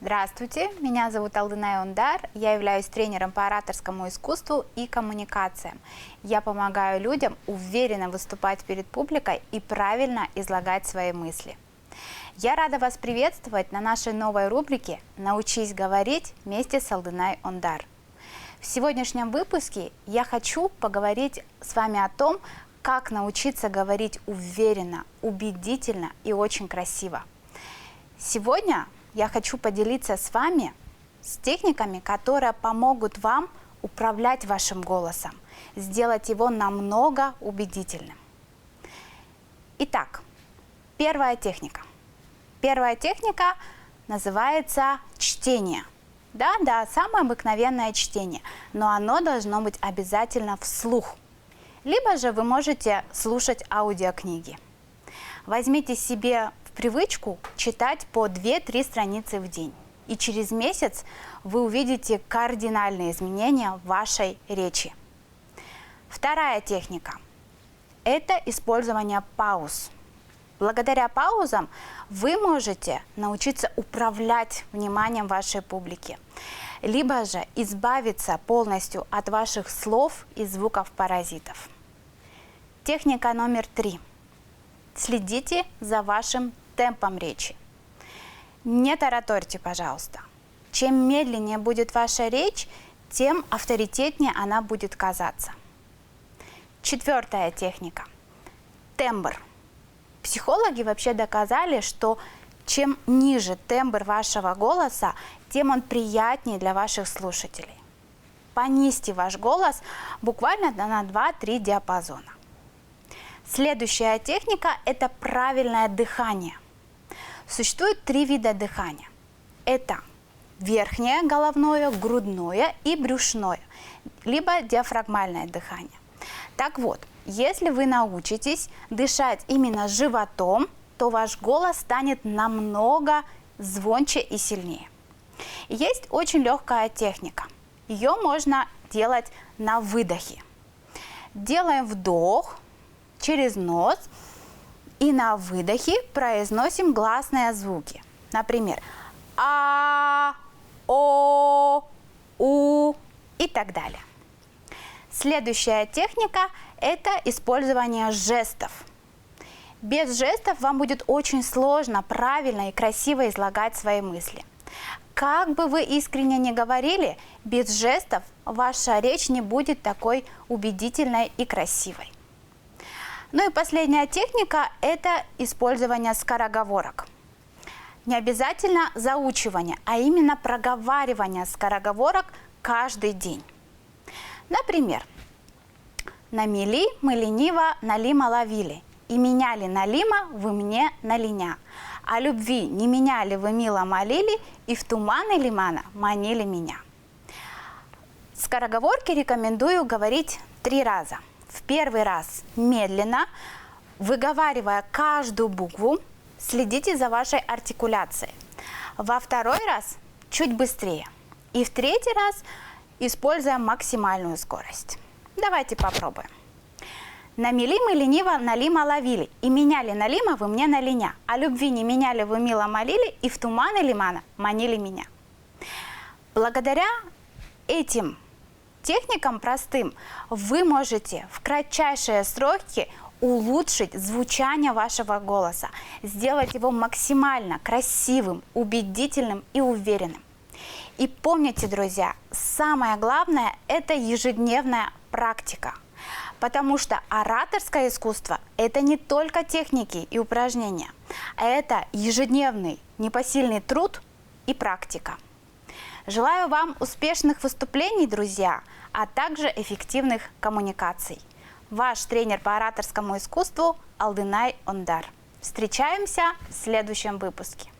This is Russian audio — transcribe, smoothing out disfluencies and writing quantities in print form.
Здравствуйте, меня зовут Алдынай Ондар, я являюсь тренером по ораторскому искусству и коммуникациям. Я помогаю людям уверенно выступать перед публикой и правильно излагать свои мысли. Я рада вас приветствовать на нашей новой рубрике «Научись говорить вместе с Алдынай Ондар». В сегодняшнем выпуске я хочу поговорить с вами о том, как научиться говорить уверенно, убедительно и очень красиво. Сегодня я хочу поделиться с вами с техниками, которые помогут вам управлять вашим голосом, сделать его намного убедительным. Итак, первая техника. Первая техника называется чтение. Да, самое обыкновенное чтение, но оно должно быть обязательно вслух. Либо же вы можете слушать аудиокниги. Возьмите себе в привычку читать по 2-3 страницы в день. И через месяц вы увидите кардинальные изменения в вашей речи. Вторая техника – это использование пауз. Благодаря паузам вы можете научиться управлять вниманием вашей публики, либо же избавиться полностью от ваших слов и звуков-паразитов. Техника номер 3. Следите за вашим темпом речи. Не тараторьте, пожалуйста. Чем медленнее будет ваша речь, тем авторитетнее она будет казаться. Четвертая техника. Тембр. Психологи вообще доказали, что чем ниже тембр вашего голоса, тем он приятнее для ваших слушателей. Понизьте ваш голос буквально на 2-3 диапазона. Следующая техника – это правильное дыхание. Существует 3 вида дыхания. Это верхнее головное, грудное и брюшное, либо диафрагмальное дыхание. Так вот, если вы научитесь дышать именно животом, то ваш голос станет намного звонче и сильнее. Есть очень легкая техника. Ее можно делать на выдохе. Делаем вдох через нос и на выдохе произносим гласные звуки. Например, А, О, У и так далее. Следующая техника – это использование жестов. Без жестов вам будет очень сложно правильно и красиво излагать свои мысли. Как бы вы искренне ни говорили, без жестов ваша речь не будет такой убедительной и красивой. Ну и последняя техника – это использование скороговорок. Не обязательно заучивание, а именно проговаривание скороговорок каждый день. Например, «Намели мы лениво, налима ловили, и меняли налима вы мне налиня, а любви не меняли вы мило молили, и в туманы лимана манили меня». Скороговорки рекомендую говорить 3 раза. В первый раз медленно, выговаривая каждую букву, следите за вашей артикуляцией. Во второй раз чуть быстрее. И в третий раз используя максимальную скорость. Давайте попробуем. «Намели мы лениво, налима ловили, и меняли налима вы мне налиня, а любви не меняли вы мило молили, и в туманы лимана манили меня». Благодаря этим техникам простым вы можете в кратчайшие сроки улучшить звучание вашего голоса, сделать его максимально красивым, убедительным и уверенным. И помните, друзья, самое главное – это ежедневная практика. Потому что ораторское искусство – это не только техники и упражнения, а это ежедневный непосильный труд и практика. Желаю вам успешных выступлений, друзья, а также эффективных коммуникаций. Ваш тренер по ораторскому искусству Алдынай Ондар. Встречаемся в следующем выпуске.